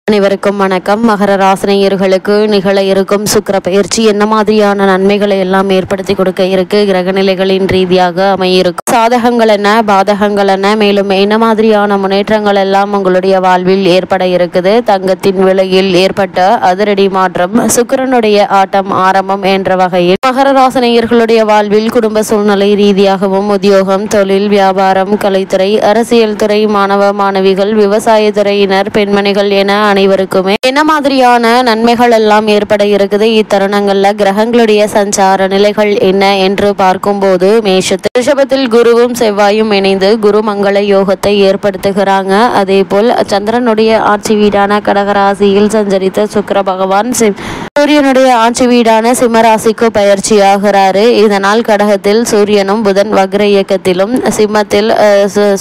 அனைவருக்கும் வணக்கம். மகர ராசினியர்களுக்கு நிகழ இருக்கும் சுக்கிர பயிற்சி என்ன மாதிரியான நன்மைகளை எல்லாம் ஏற்படுத்தி கொடுக்க இருக்கு, கிரகநிலைகளின் ரீதியாக அமையிருக்கும் சாதகங்கள் என்ன, பாதகங்கள் என்ன, மேலும் என்ன மாதிரியான முன்னேற்றங்கள் எல்லாம் உங்களுடைய வாழ்வில் ஏற்பட இருக்குது, தங்கத்தின் விலையில் ஏற்பட்ட அதிரடி மாற்றம், சுக்கிரனுடைய ஆட்டம் ஆரம்பம் என்ற வகையில் மகர ராசினியர்களுடைய வாழ்வில் குடும்ப சூழ்நிலை ரீதியாகவும் உத்தியோகம், தொழில், வியாபாரம், கலைத்துறை, அரசியல் துறை, மாணவ மாணவிகள், விவசாய துறையினர், பெண்மணிகள் என அனைவருக்குமே என்ன மாதிரியான நன்மைகள் எல்லாம் ஏற்பட இருக்குது, இத்தருணங்கள்ல கிரகங்களுடைய சஞ்சார நிலைகள் என்ன என்று பார்க்கும்போது மேஷத்தில் ரிஷபத்தில் குருவும் செவ்வாயும் இணைந்து குரு மங்கள யோகத்தை ஏற்படுத்துகிறாங்க. அதே போல் சந்திரனுடைய ஆட்சி வீடான கடகராசியில் சஞ்சரித்த சுக்கிர பகவான் சூரியனுடைய ஆட்சி வீடான சிம்மராசிக்கு பயிற்சியாகிறாரு. இதனால் கடகத்தில் சூரியனும் புதன் வக்ர இயக்கத்திலும், சிம்மத்தில்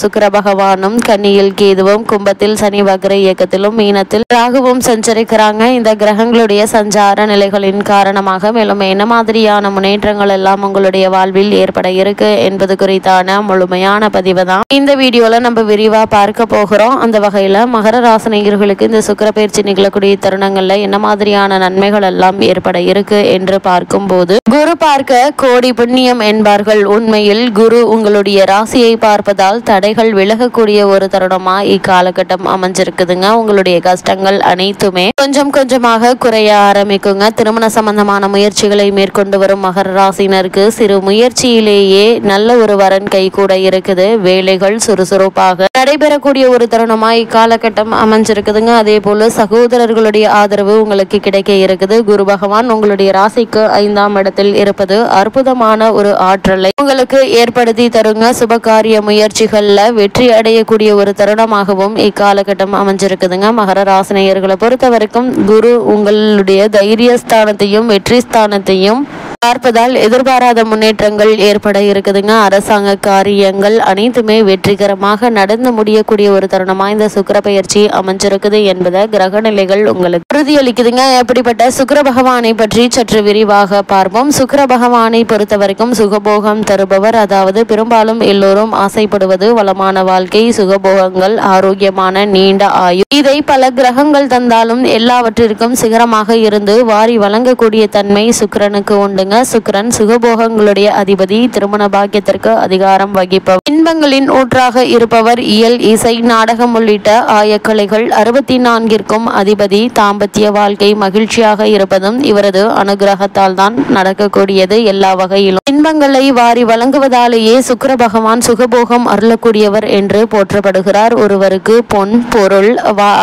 சுக்கிர பகவானும், கன்னியில் கேதுவும், கும்பத்தில் சனி வக்ர இயக்கத்திலும், மீனத்தில் ராகுவும் சஞ்சரிக்கிறாங்க. இந்த கிரகங்களுடைய சஞ்சார நிலைகளின் காரணமாக மேலும் என்ன மாதிரியான முன்னேற்றங்கள் எல்லாம் உங்களுடைய வாழ்வில் ஏற்பட இருக்கு என்பது குறித்தான முழுமையான பதிவு தான் இந்த வீடியோல நம்ம விரிவா பார்க்க போகிறோம். அந்த வகையில மகர ராசினியர்களுக்கு இந்த சுக்கிர பயிற்சி நிகழக்கூடிய தருணங்கள்ல என்ன மாதிரியான நன்மைகள் எல்லாம் ஏற்பட இருக்கு என்று பார்க்கும் போது, குரு பார்க்க கோடி புண்ணியம் என்பார்கள். உண்மையில் குரு உங்களுடைய ராசியை பார்ப்பதால் தடைகள் விலகக்கூடிய ஒரு தருணமா இக்காலகட்டம் அமைஞ்சிருக்குதுங்க. உங்களுடைய கஷ்டங்கள் அனைத்துமே கொஞ்சம் கொஞ்சமாக குறைய ஆரம்பிக்குங்க. திருமண சம்பந்தமான முயற்சிகளை மேற்கொண்டு வரும் மகர ராசினருக்கு சிறு முயற்சியிலேயே நல்ல ஒரு வரன் கை கூட இருக்குது. வேலைகள் சுறுசுறுப்பாக நடைபெறக்கூடிய ஒரு தருணமாய் இக்காலகட்டம் அமைஞ்சிருக்குதுங்க. அதே போல சகோதரர்களுடைய ஆதரவு உங்களுக்கு கிடைக்க இருக்குது. குரு பகவான் உங்களுடைய ராசிக்கு 5ஆம் இடத்தில் இருப்பது அற்புதமான ஒரு ஆற்றலை உங்களுக்கு ஏற்படுத்தி தருங்க. சுபகாரிய முயற்சிகள்ல வெற்றி அடையக்கூடிய ஒரு தருணமாகவும் இக்காலகட்டம் அமைஞ்சிருக்குதுங்க. மகர ராசினியர்களை பொறுத்த வரைக்கும் குரு உங்களுடைய தைரியஸ்தானத்தையும் வெற்றி ஸ்தானத்தையும் பார்ப்பதால் எதிர்பாராத முன்னேற்றங்கள் ஏற்பட இருக்குதுங்க. அரசாங்க காரியங்கள் அனைத்துமே வெற்றிகரமாக நடந்து முடியக்கூடிய ஒரு தருணமா இந்த சுக்கிர பயிற்சி அமைஞ்சிருக்குது என்பதை கிரக நிலைகள் உங்களுக்கு உறுதியளிக்குதுங்க. எப்படிப்பட்ட சுக்கிர பகவானை பற்றி சற்று விரிவாக பார்ப்போம். சுக்கிர பகவானை பொறுத்த வரைக்கும் சுகபோகம் தருபவர். அதாவது பெரும்பாலும் எல்லோரும் ஆசைப்படுவது வளமான வாழ்க்கை, சுகபோகங்கள், ஆரோக்கியமான நீண்ட ஆயுள். இதை பல கிரகங்கள் தந்தாலும் எல்லாவற்றிற்கும் சிகரமாக இருந்து வாரி வழங்கக்கூடிய தன்மை சுக்கிரனுக்கு உண்டுங்க. சுக்கிரன் சுகபோகங்களுடைய அதிபதி, திருமண பாக்கியத்திற்கு அதிகாரம் வகிப்பவர், இன்பங்களின் ஊற்றாக இருப்பவர், இயல், இசை, நாடகம் உள்ளிட்ட ஆயக்கலைகள் 64ற்கும் அதிபதி. தாம்பத்திய வாழ்க்கை மகிழ்ச்சியாக இருப்பதும் இவரது அனுகிரகத்தால் தான் நடக்கக்கூடியது. எல்லா வகையிலும் இன்பங்களை வாரி வழங்குவதாலேயே சுக்கிர பகவான் சுகபோகம் அருளக்கூடியவர் என்று போற்றப்படுகிறார். ஒருவருக்கு பொன், பொருள்,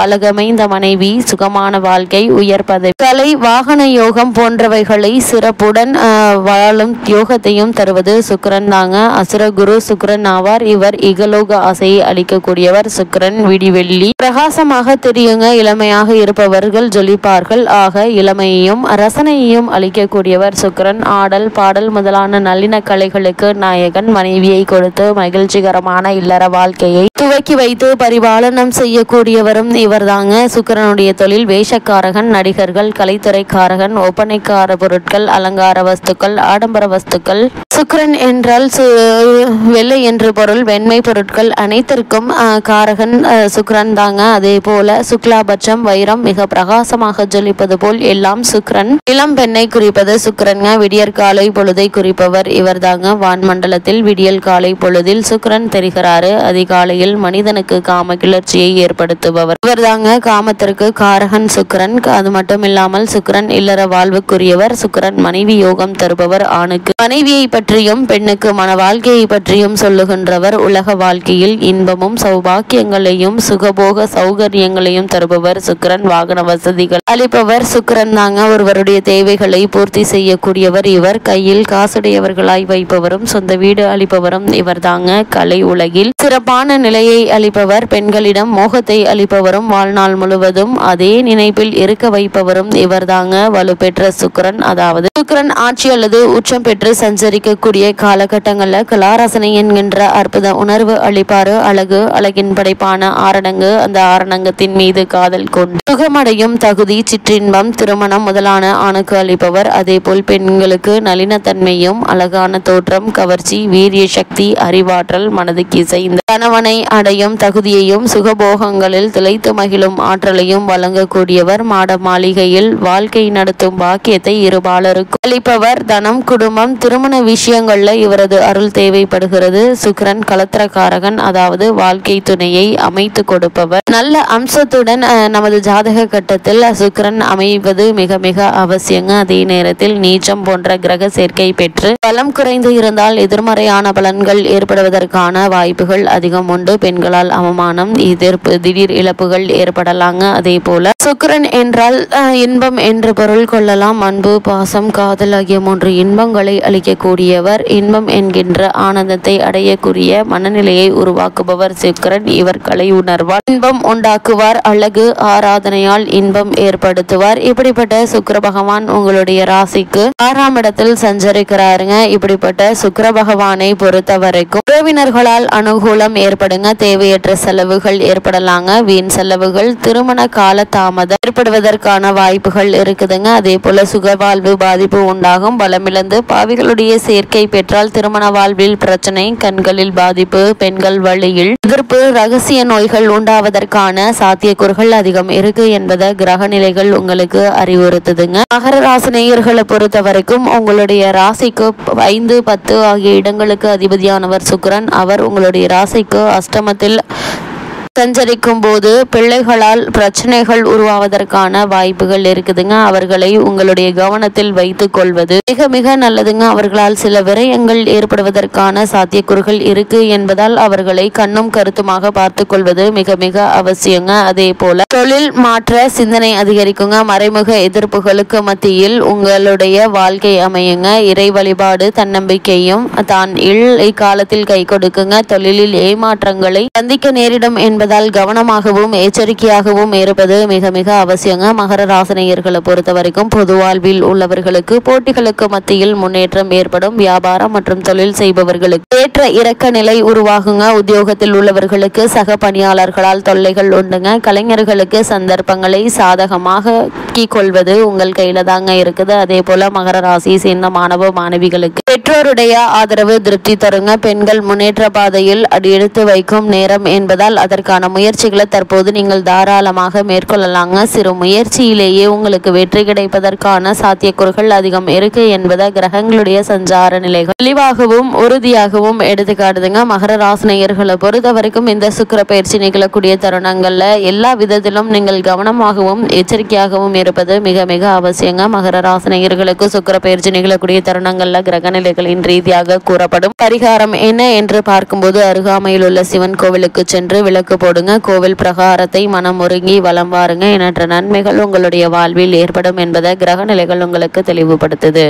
அழகமைந்த மனைவி, சுகமான வாழ்க்கை, உயர் பதவி, கலை, வாகன யோகம் போன்றவைகளை சிறப்புடன் வாழும் யோகத்தையும் தருவது சுக்கிரன் தாங்க. அசுர குரு சுக்கிரன் ஆவார். இவர் இகலோக ஆசையை அளிக்கக்கூடியவர். சுக்கிரன் விடிவெள்ளி பிரகாசமாக தெரியுங்க. இளமையாக இருப்பவர்கள் ஜொலிப்பார்கள். ஆக இளமையையும் ரசனையையும் அளிக்கக்கூடியவர் சுக்கிரன். ஆடல், பாடல் முதலான நல்லின கலைகளுக்கு நாயகன். மனைவியை கொடுத்து மகிழ்ச்சிகரமான இல்லற வாழ்க்கையை துவக்கி வைத்து பரிபாலனம் செய்யக்கூடியவரும் இவர் தாங்க. சுக்கிரனுடைய தொழில் வேஷக்காரகன், நடிகர்கள், கலைத்துறைக்காரகன், ஒப்பனைக்கார பொருட்கள், அலங்கார வஸ்துக்கள், ஆடம்பர வஸ்துக்கள். சுக்கிரன் என்றால் வெள்ளை என்று பொருள். வெண்மை பொருட்கள் அனைத்திற்கும் காரகன் சுக்கிரன் தாங்க. அதே போல சுக்லாபட்சம், வைரம், மிக பிரகாசமாக ஜொலிப்பது போல் எல்லாம் சுக்கிரன். இளம் பெண்ணை குறிப்பது சுக்கிரன். விடியற் காலை பொழுதை குறிப்பவர் இவர் தாங்க. வான்மண்டலத்தில் விடியல் காலை பொழுதில் சுக்கிரன் தெரிகிறாரு. அதிகாலையில் மனிதனுக்கு காம கிளர்ச்சியை ஏற்படுத்துபவர் இவர் தாங்க. காமத்திற்கு காரகன் சுக்கிரன். அது மட்டும் இல்லாமல் சுக்கிரன் இல்லற வாழ்வுக்குரியவர். சுக்கிரன் மனைவி யோகம் தருபவர். ஆணுக்கு மனைவியை பற்றியும் பெண்ணுக்கு மன வாழ்க்கையை பற்றியும் சொல்லுகின்றவர். உலக வாழ்க்கையில் இன்பமும் சௌபாக்கியங்களையும் சுகபோக சௌகரியங்களையும் தருபவர் சுக்கிரன். வாகன வசதிகள் அளிப்பவர் சுக்கிரன் தாங்க. ஒருவருடைய தேவைகளை பூர்த்தி செய்யக்கூடியவர் இவர். கையில் காசுடையவர்களாய் வைப்பவரும் சொந்த வீடு அளிப்பவரும் இவர் தாங்க. கலை உலகில் சிறப்பான நிலையை அளிப்பவர். பெண்களிடம் மோகத்தை அளிப்பவரும் வாழ்நாள் முழுவதும் அதே நினைப்பில் இருக்க வைப்பவரும் இவர் தாங்க. வலுப்பெற்ற சுக்கிரன், அதாவது சுக்கிரன் ஆட்சி அல்லது உச்சம் பெற்று சஞ்சரிக்கக்கூடிய காலகட்டங்கள்ல கலாரசனை என்கின்ற அற்புத உணர்வு அளிப்பாரு. அழகின் படைப்பான ஆரணங்கு. அந்த ஆரணங்கத்தின் மீது காதல் கொண்டு சுகமடையும் தகுதி, சிற்றின்பம், திருமணம் முதலான ஆணுக்கு அளிப்பவர். அதே போல் பெண்களுக்கு நளினத்தன்மையும் அழகான தோற்றம், கவர்ச்சி, வீரிய சக்தி, அறிவாற்றல், மனதுக்கு இசைந்த கணவனை அடையும் தகுதியையும் சுகபோகங்களில் திளைத்து மகிழும் ஆற்றலையும் வழங்கக்கூடியவர். மாட மாளிகையில் வாழ்க்கை நடத்தும் பாக்கியத்தை இருபாலருக்கு அளிப்பவர். தனம், குடும்பம், திருமண விஷயங்கள்ல இவரது அருள் தேவைப்படுகிறது. சுக்கிரன் கலத்திரக்காரகன், அதாவது வாழ்க்கை துணையை அமைத்து கொடுப்பவர். நல்ல அம்சத்துடன் நமது ஜாதக கட்டத்தில் சுக்கிரன் அமைவது மிக மிக அவசியங்க. அதே நேரத்தில் நீச்சம் போன்ற கிரக சேர்க்கை பெற்று பலம் குறைந்து இருந்தால் எதிர்மறையான பலன்கள் ஏற்படுவதற்கான வாய்ப்புகள் அதிகம் உண்டு. பெண்களால் அவமானம், எதிர்ப்பு, திடீர் இழப்புகள் ஏற்படலாங்க. அதே போல சுக்கிரன் என்றால் இன்பம் என்று பொருள் கொள்ளலாம். அன்பு, பாசம், காதல் ஆகிய 3 இன்பங்களை அளிக்கக்கூடியவர். இன்பம் என்கின்ற ஆனந்தத்தை அடையக்கூடிய மனநிலையை உருவாக்குபவர் சுக்கிரன். இவர் கலை உணர்வால் இன்பம் உண்டாக்குவார். அழகு ஆராதனையால் இன்பம் ஏற்படுத்துவார். இப்படிப்பட்ட சுக்கிர பகவான் உங்களுடைய ராசிக்கு 6ஆம் இடத்தில் சஞ்சரிக்கிறாருங்க. இப்படிப்பட்ட சுக்கிர பகவானை பொறுத்த வரைக்கும் உறவினர்களால் அனுகூலம் ஏற்படுங்க. தேவையற்ற செலவுகள் ஏற்படலாங்க. வீண் செலவுகள், திருமண கால தாமதம் ஏற்படுவதற்கான வாய்ப்புகள் இருக்குதுங்க. அதே போல சுகவாழ்வு பாதிப்பு உண்டாகும். பலமிழந்து பாவிகளுடைய சேர்க்கை பெற்றால் திருமண வாழ்வில் பிரச்சனை, கண்களில் பாதிப்பு, பெண்கள் வழியில் எதிர்ப்பு, ரகசிய நோய்கள் உண்டாவதற்கான சாத்தியக்கூறுகள் அதிகம் இருக்கு என்பதை கிரக நிலைகள் உங்களுக்கு அறிவுறுத்துதுங்க. மகர ராசி நேயர்களை பொறுத்த வரைக்கும் உங்களுடைய ராசிக்கு 5, 10 ஆகிய இடங்களுக்கு அதிபதியானவர் சுக்கிரன். அவர் உங்களுடைய ராசிக்கு அஷ்டமத்தில் சஞ்சரிக்கும் போது பிள்ளைகளால் பிரச்சனைகள் உருவாவதற்கான வாய்ப்புகள் இருக்குதுங்க. அவர்களை உங்களுடைய கவனத்தில் வைத்துக் கொள்வது மிக மிக நல்லதுங்க. அவர்களால் சில விரயங்கள் ஏற்படுவதற்கான சாத்தியக்கூறுகள் இருக்கு என்பதால் அவர்களை கண்ணும் கருத்துமாக பார்த்து கொள்வது மிக மிக அவசியங்க. அதே போல தொழில் மாற்ற சிந்தனை அதிகரிக்குங்க. மறைமுக எதிர்ப்புகளுக்கு மத்தியில் உங்களுடைய வாழ்க்கை அமையுங்க. இறை வழிபாடு, தன்னம்பிக்கையும் தான் இக்காலத்தில் கை கொடுக்குங்க. தொழிலில் ஏமாற்றங்களை சந்திக்க நேரிடும் என்பதால் கவனமாகவும் எச்சரிக்கையாகவும் இருப்பது மிக மிக அவசியங்க. மகர ராசினியர்களை பொறுத்த வரைக்கும் பொது வாழ்வில் உள்ளவர்களுக்கு போட்டிகளுக்கு மத்தியில் முன்னேற்றம் ஏற்படும். வியாபாரம் மற்றும் தொழில் செய்பவர்களுக்கு ஏற்ற இறக்க நிலை உருவாகுங்க. உத்தியோகத்தில் உள்ளவர்களுக்கு சக பணியாளர்களால் தொல்லைகள் உண்டுங்க. கலைஞர்களுக்கு சந்தர்ப்பங்களை சாதகமாக கொள்வது உங்கள் கையில தாங்க இருக்குது. அதே போல மகர ராசியை சேர்ந்த மாணவ மாணவிகளுக்கு பெற்றோருடைய ஆதரவு திருப்தி தருங்க. பெண்கள் முன்னேற்ற பாதையில் அடி எடுத்து வைக்கும் நேரம் என்பதால் அதற்கான முயற்சிகளை தற்போது நீங்கள் தாராளமாக மேற்கொள்ளலாங்க. சிறு முயற்சியிலேயே உங்களுக்கு வெற்றி கிடைப்பதற்கான சாத்தியக்கூறுகள் அதிகம் இருக்கு என்பதை கிரகங்களுடைய சஞ்சார நிலைகள் தெளிவாகவும் உறுதியாகவும் எடுத்துக்காட்டுதுங்க. மகர ராசினியர்களை பொறுத்த வரைக்கும் இந்த சுக்கிர பயிற்சி நிகழக்கூடிய தருணங்கள்ல எல்லா விதத்திலும் நீங்கள் கவனமாகவும் எச்சரிக்கையாகவும் இருப்பது மிக மிக அவசியங்க. மகர ராசினியர்களுக்கு சுக்கிர பயிற்சி நிகழக்கூடிய தருணங்கள்ல கிரக நிலைகளின் ரீதியாக கூறப்படும் பரிகாரம் என்ன என்று பார்க்கும்போது அருகாமையில் உள்ள சிவன் கோவிலுக்கு சென்று விளக்கு போடுங்க. கோவில் பிரகாரத்தை மனம் ஒருங்கி வலம் வாருங்க. எண்ணற்ற நன்மைகள் உங்களுடைய வாழ்வில் ஏற்படும் என்பதை கிரக நிலைகள் உங்களுக்கு தெளிவுபடுத்துது.